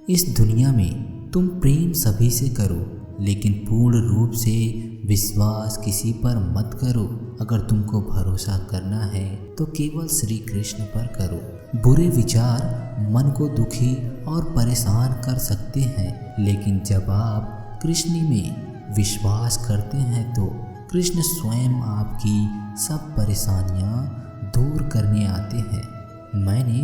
इस दुनिया में तुम प्रेम सभी से करो, लेकिन पूर्ण रूप से विश्वास किसी पर मत करो। अगर तुमको भरोसा करना है तो केवल श्री कृष्ण पर करो। बुरे विचार मन को दुखी और परेशान कर सकते हैं, लेकिन जब आप कृष्ण में विश्वास करते हैं तो कृष्ण स्वयं आपकी सब परेशानियां दूर करने आते हैं। मैंने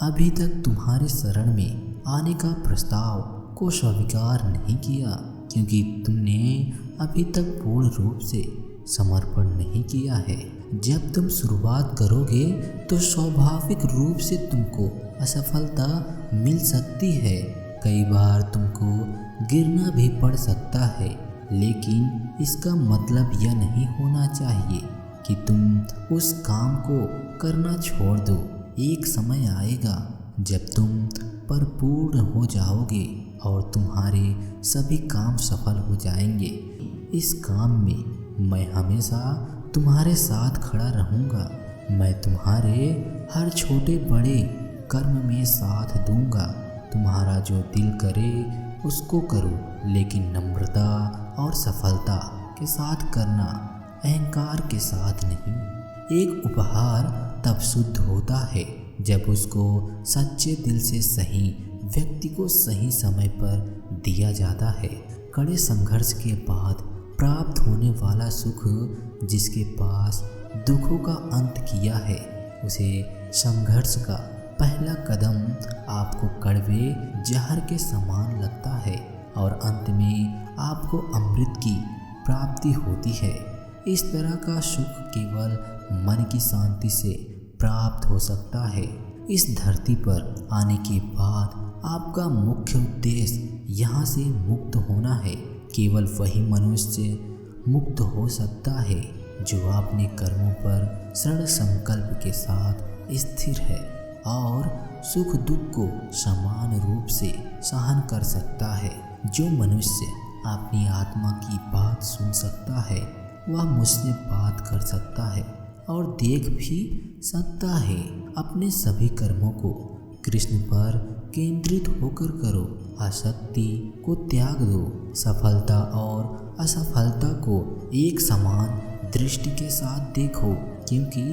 अभी तक तुम्हारे शरण में आने का प्रस्ताव को स्वीकार नहीं किया, क्योंकि तुमने अभी तक पूर्ण रूप से समर्पण नहीं किया है। जब तुम शुरुआत करोगे तो स्वाभाविक रूप से तुमको असफलता मिल सकती है। कई बार तुमको गिरना भी पड़ सकता है, लेकिन इसका मतलब यह नहीं होना चाहिए कि तुम उस काम को करना छोड़ दो। एक समय आएगा जब तुम परिपूर्ण हो जाओगे और तुम्हारे सभी काम सफल हो जाएंगे। इस काम में मैं हमेशा तुम्हारे साथ खड़ा रहूँगा। मैं तुम्हारे हर छोटे बड़े कर्म में साथ दूंगा। तुम्हारा जो दिल करे उसको करो, लेकिन नम्रता और सफलता के साथ करना, अहंकार के साथ नहीं। एक उपहार तब शुद्ध होता है जब उसको सच्चे दिल से सही व्यक्ति को सही समय पर दिया जाता है। कड़े संघर्ष के बाद प्राप्त होने वाला सुख, जिसके पास दुखों का अंत किया है, उसे संघर्ष का पहला कदम आपको कड़वे जहर के समान लगता है और अंत में आपको अमृत की प्राप्ति होती है। इस तरह का सुख केवल मन की शांति से प्राप्त हो सकता है। इस धरती पर आने के बाद आपका मुख्य उद्देश्य यहाँ से मुक्त होना है। केवल वही मनुष्य मुक्त हो सकता है जो अपने कर्मों पर दृढ़ संकल्प के साथ स्थिर है और सुख दुख को समान रूप से सहन कर सकता है। जो मनुष्य अपनी आत्मा की बात सुन सकता है वह मुझसे बात कर सकता है और देख भी सकता है। अपने सभी कर्मों को कृष्ण पर केंद्रित होकर करो। आसक्ति को त्याग दो। सफलता और असफलता को एक समान दृष्टि के साथ देखो, क्योंकि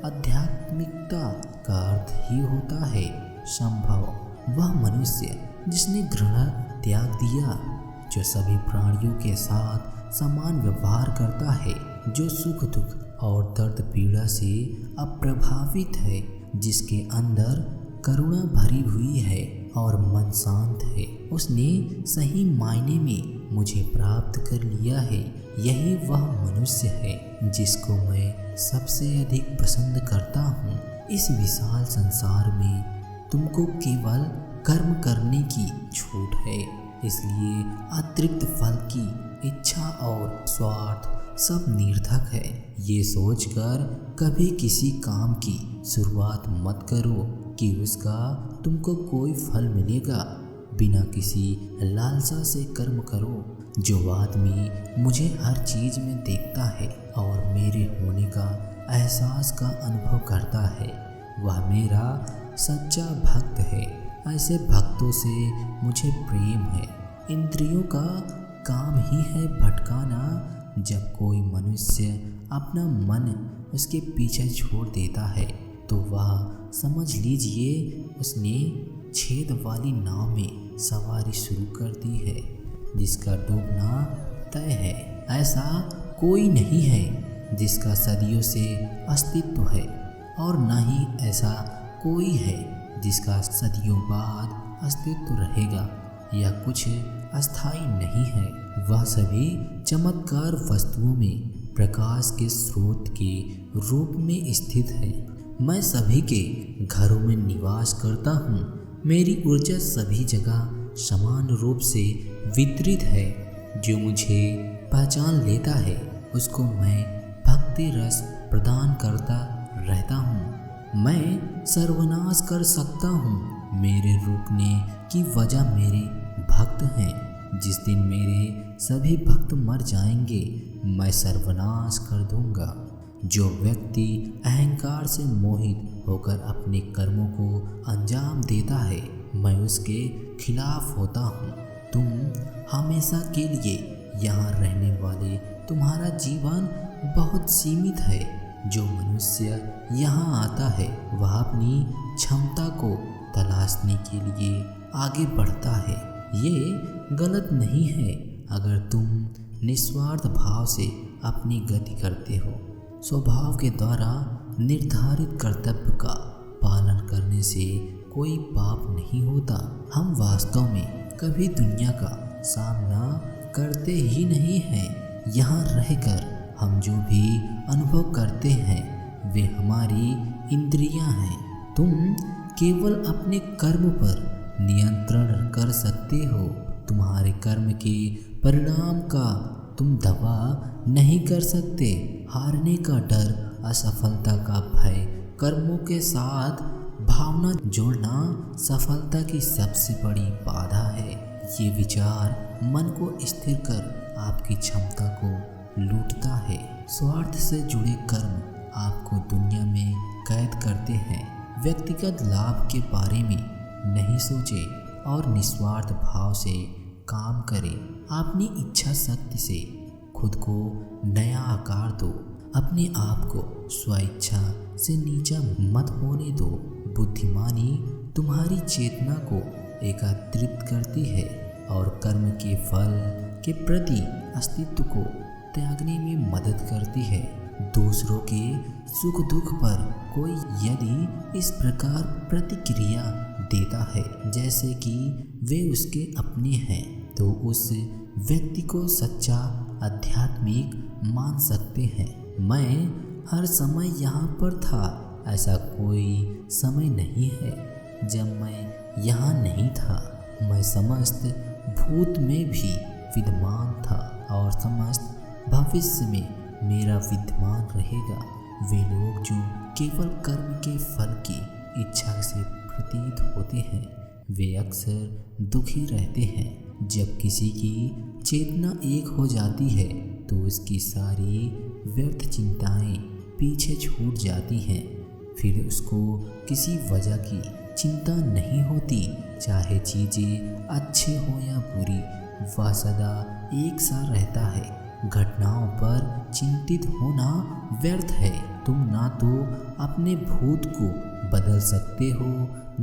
आध्यात्मिकता का अर्थ ही होता है संभव। वह मनुष्य जिसने घृणा त्याग दिया, जो सभी प्राणियों के साथ समान व्यवहार करता है, जो सुख दुख और दर्द पीड़ा से अप्रभावित है, जिसके अंदर करुणा भरी हुई है और मन शांत है, उसने सही मायने में मुझे प्राप्त कर लिया है। यही वह मनुष्य है जिसको मैं सबसे अधिक पसंद करता हूँ। इस विशाल संसार में तुमको केवल कर्म करने की छूट है, इसलिए अतिरिक्त फल की इच्छा और स्वार्थ सब निर्थक है। ये सोचकर कभी किसी काम की शुरुआत मत करो कि उसका तुमको कोई फल मिलेगा। बिना किसी लालसा से कर्म करो। जो आदमी मुझे हर चीज़ में देखता है और मेरे होने का एहसास का अनुभव करता है, वह मेरा सच्चा भक्त है। ऐसे भक्तों से मुझे प्रेम है। इंद्रियों का काम ही है भटकाना। जब कोई मनुष्य अपना मन उसके पीछे छोड़ देता है तो वह समझ लीजिए उसने छेद वाली नाव में सवारी शुरू कर दी है, जिसका डूबना तय है। ऐसा कोई नहीं है जिसका सदियों से अस्तित्व है, और न ही ऐसा कोई है जिसका सदियों बाद अस्तित्व रहेगा। यह कुछ अस्थाई नहीं है। वह सभी चमत्कार वस्तुओं में प्रकाश के स्रोत के रूप में स्थित है। मैं सभी के घरों में निवास करता हूँ। मेरी ऊर्जा सभी जगह समान रूप से वितरित है। जो मुझे पहचान लेता है उसको मैं भक्ति रस प्रदान करता रहता हूँ। मैं सर्वनाश कर सकता हूँ। मेरे रुकने की वजह मेरे भक्त हैं। जिस दिन मेरे सभी भक्त मर जाएंगे मैं सर्वनाश कर दूंगा। जो व्यक्ति अहंकार से मोहित होकर अपने कर्मों को अंजाम देता है मैं उसके खिलाफ होता हूँ। तुम हमेशा के लिए यहाँ रहने वाले, तुम्हारा जीवन बहुत सीमित है। जो मनुष्य यहाँ आता है वह अपनी क्षमता को तलाशने के लिए आगे बढ़ता है। ये गलत नहीं है अगर तुम निस्वार्थ भाव से अपनी गति करते हो। स्वभाव के द्वारा निर्धारित कर्तव्य का पालन करने से कोई पाप नहीं होता। हम वास्तव में कभी दुनिया का सामना करते ही नहीं हैं। यहाँ रहकर हम जो भी अनुभव करते हैं वे हमारी इंद्रियां हैं। तुम केवल अपने कर्म पर नियंत्रण कर सकते हो। तुम्हारे कर्म के परिणाम का तुम दवा नहीं कर सकते। हारने का डर, असफलता का भय, कर्मों के साथ भावना जोड़ना सफलता की सबसे बड़ी बाधा है। ये विचार मन को स्थिर कर आपकी क्षमता को लूटता है। स्वार्थ से जुड़े कर्म आपको दुनिया में कैद करते हैं। व्यक्तिगत लाभ के बारे में नहीं सोचे और निस्वार्थ भाव से काम करें। अपनी इच्छा शक्ति से खुद को नया आकार दो। अपने आप को स्वेच्छा से नीचा मत होने दो। बुद्धिमानी तुम्हारी चेतना को एकत्रित करती है और कर्म के फल के प्रति अस्तित्व को त्यागने में मदद करती है। दूसरों के सुख दुख पर कोई यदि इस प्रकार प्रतिक्रिया देता है जैसे कि वे उसके अपने हैं, तो उस व्यक्ति को सच्चा आध्यात्मिक मान सकते हैं। मैं हर समय यहाँ पर था। ऐसा कोई समय नहीं है जब मैं यहाँ नहीं था। मैं समस्त भूत में भी विद्यमान था और समस्त भविष्य में मेरा विद्यमान रहेगा। वे लोग जो केवल कर्म के फल की इच्छा से प्रतीत होते हैं वे अक्सर दुखी रहते हैं। जब किसी की चेतना एक हो जाती है तो उसकी सारी व्यर्थ चिंताएं पीछे छूट जाती हैं। फिर उसको किसी वजह की चिंता नहीं होती, चाहे चीज़ें अच्छी हो या बुरी, वह सदा एक सा रहता है। घटनाओं पर चिंतित होना व्यर्थ है। तुम ना तो अपने भूत को बदल सकते हो,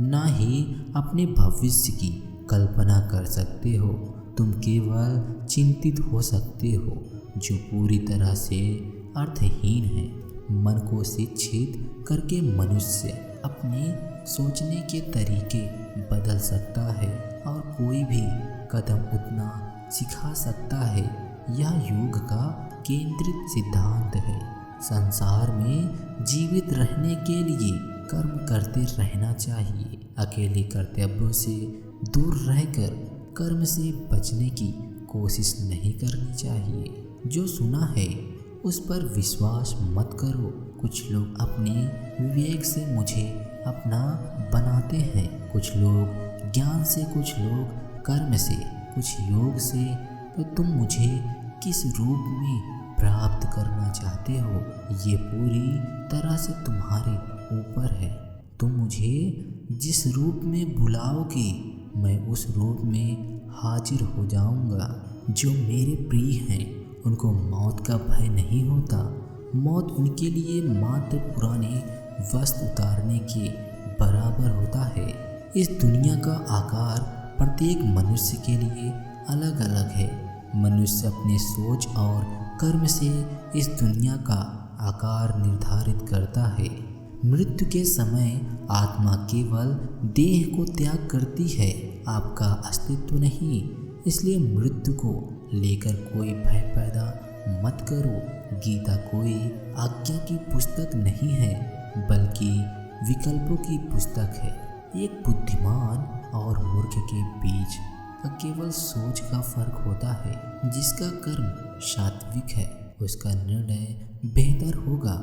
ना ही अपने भविष्य की कल्पना कर सकते हो। तुम केवल चिंतित हो सकते हो जो पूरी तरह से अर्थहीन है। मन को शिक्षित करके मनुष्य अपने सोचने के तरीके बदल सकता है और कोई भी कदम उठना सिखा सकता है। यह योग का केंद्रित सिद्धांत है। संसार में जीवित रहने के लिए कर्म करते रहना चाहिए। अकेले कर्तव्यों से दूर रहकर कर्म से बचने की कोशिश नहीं करनी चाहिए। जो सुना है उस पर विश्वास मत करो। कुछ लोग अपने विवेक से मुझे अपना बनाते हैं, कुछ लोग ज्ञान से, कुछ लोग कर्म से, कुछ योग से। तो तुम मुझे किस रूप में प्राप्त करना चाहते हो ये पूरी तरह से तुम्हारे ऊपर है। तुम मुझे जिस रूप में बुलाओगे मैं उस रूप में हाजिर हो जाऊंगा। जो मेरे प्रिय हैं उनको मौत का भय नहीं होता। मौत उनके लिए मात्र पुराने वस्त्र उतारने के बराबर होता है। इस दुनिया का आकार प्रत्येक मनुष्य के लिए अलग अलग है। मनुष्य अपने सोच और कर्म से इस दुनिया का आकार निर्धारित करता है। मृत्यु के समय आत्मा केवल देह को त्याग करती है, आपका अस्तित्व नहीं। इसलिए मृत्यु को लेकर कोई भय पैदा मत करो। गीता कोई आज्ञा की पुस्तक नहीं है बल्कि विकल्पों की पुस्तक है। एक बुद्धिमान और मूर्ख के बीच का केवल सोच का फर्क होता है। जिसका कर्म सात्विक है उसका निर्णय बेहतर होगा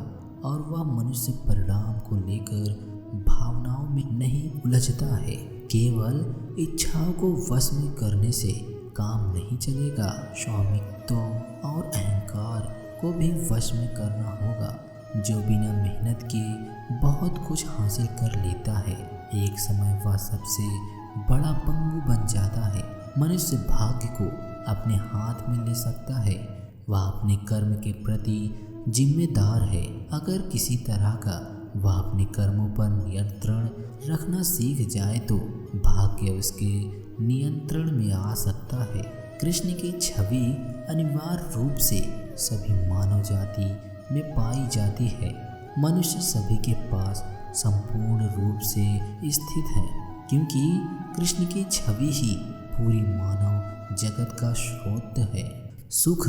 और वह मनुष्य परिणाम को लेकर भावनाओं में नहीं उलझता है। केवल इच्छाओं को वश में करने से काम नहीं चलेगा। स्वामित्व और अहंकार को भी वश में करना होगा। जो बिना मेहनत के बहुत कुछ हासिल कर लेता है एक समय वह सबसे बड़ा पंगु बन जाता है। मनुष्य भाग्य को अपने हाथ में ले सकता है, वह अपने कर्म के प्रति जिम्मेदार है। अगर किसी तरह का वह अपने कर्मों पर नियंत्रण रखना सीख जाए तो भाग्य उसके नियंत्रण में आ सकता है। कृष्ण की छवि अनिवार्य रूप से सभी मानव जाति में पाई जाती है। मनुष्य सभी के पास संपूर्ण रूप से स्थित है, क्योंकि कृष्ण की छवि ही पूरी मानव जगत का स्रोत है। सुख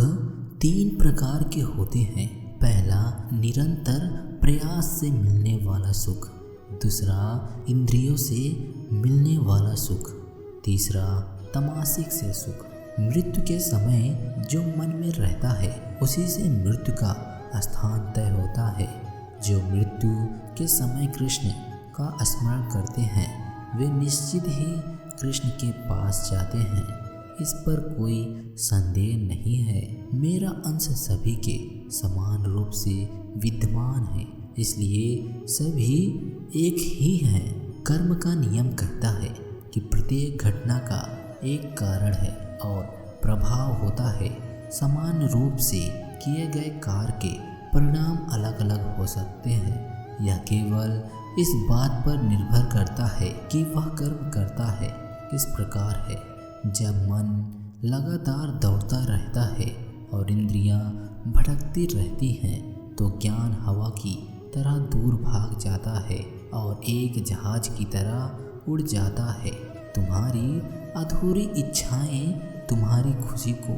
3 प्रकार के होते हैं। पहला, निरंतर प्रयास से मिलने वाला सुख। दूसरा, इंद्रियों से मिलने वाला सुख। तीसरा, तमाशिक से सुख। मृत्यु के समय जो मन में रहता है उसी से मृत्यु का स्थान तय होता है। जो मृत्यु के समय कृष्ण का स्मरण करते हैं वे निश्चित ही कृष्ण के पास जाते हैं, इस पर कोई संदेह नहीं है। मेरा अंश सभी के समान रूप से विद्यमान है, इसलिए सभी एक ही हैं। कर्म का नियम कहता है कि प्रत्येक घटना का एक कारण है और प्रभाव होता है। समान रूप से किए गए कार्य के परिणाम अलग अलग हो सकते हैं। यह केवल इस बात पर निर्भर करता है कि वह कर्म करता है किस प्रकार है। जब मन लगातार दौड़ता रहता है और इंद्रियां भटकती रहती हैं तो ज्ञान हवा की तरह दूर भाग जाता है और एक जहाज की तरह उड़ जाता है। तुम्हारी अधूरी इच्छाएं तुम्हारी खुशी को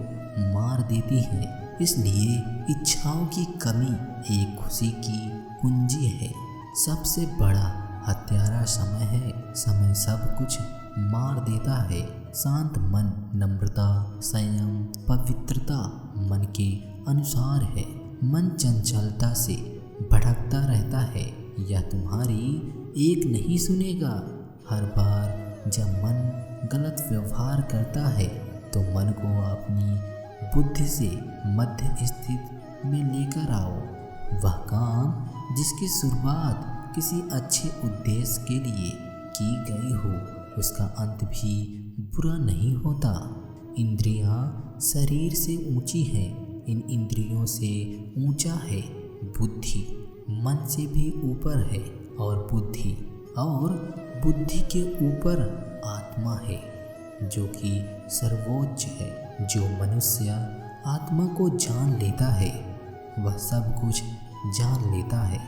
मार देती हैं, इसलिए इच्छाओं की कमी एक खुशी की कुंजी है। सबसे बड़ा हत्यारा समय है। समय सब कुछ मार देता है। शांत मन, नम्रता, संयम, पवित्रता मन के अनुसार है। मन चंचलता से भटकता रहता है। यह तुम्हारी एक नहीं सुनेगा। हर बार जब मन गलत व्यवहार करता है तो मन को अपनी बुद्धि से मध्य स्थिति में लेकर आओ। वह काम जिसकी शुरुआत किसी अच्छे उद्देश्य के लिए की गई हो उसका अंत भी बुरा नहीं होता। इंद्रियां शरीर से ऊंची हैं, इन इंद्रियों से ऊंचा है बुद्धि। मन से भी ऊपर है और बुद्धि के ऊपर आत्मा है जो कि सर्वोच्च है। जो मनुष्य आत्मा को जान लेता है वह सब कुछ जान लेता है।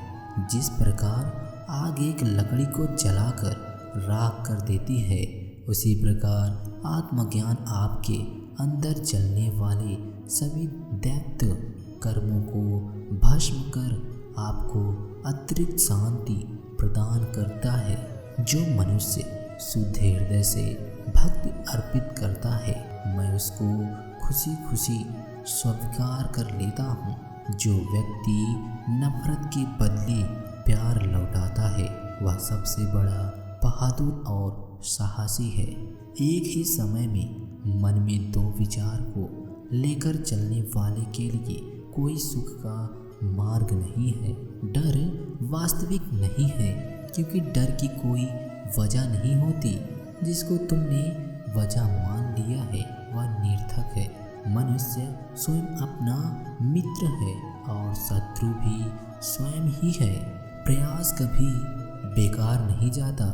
जिस प्रकार आग एक लकड़ी को जलाकर राख कर देती है, उसी प्रकार आत्मज्ञान आपके अंदर चलने वाले सभी दैत्य कर्मों को भस्म कर आपको अतिरिक्त शांति प्रदान करता है। जो मनुष्य शुद्ध हृदय से भक्ति अर्पित करता है मैं उसको खुशी खुशी स्वीकार कर लेता हूँ। जो व्यक्ति नफरत के बदले प्यार लौटाता है वह सबसे बड़ा बहादुर और साहसी है। एक ही समय में मन में 2 विचार को लेकर चलने वाले के लिए कोई सुख का मार्ग नहीं है। डर वास्तविक नहीं है, क्योंकि डर की कोई वजह नहीं होती। जिसको तुमने वजह मान लिया है वह निरर्थक है। मनुष्य स्वयं अपना मित्र है और शत्रु भी स्वयं ही है। प्रयास कभी बेकार नहीं जाता,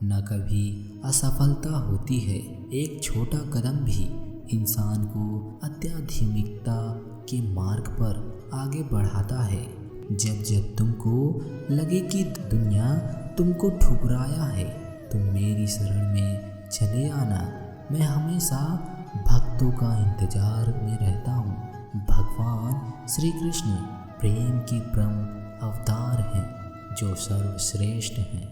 न कभी असफलता होती है। एक छोटा कदम भी इंसान को आध्यात्मिकता के मार्ग पर आगे बढ़ाता है। जब जब तुमको लगे कि दुनिया तुमको ठुकराया है तुम मेरी शरण में चले आना। मैं हमेशा भक्तों का इंतजार में रहता हूँ। भगवान श्री कृष्ण प्रेम के परम अवतार हैं जो सर्वश्रेष्ठ हैं।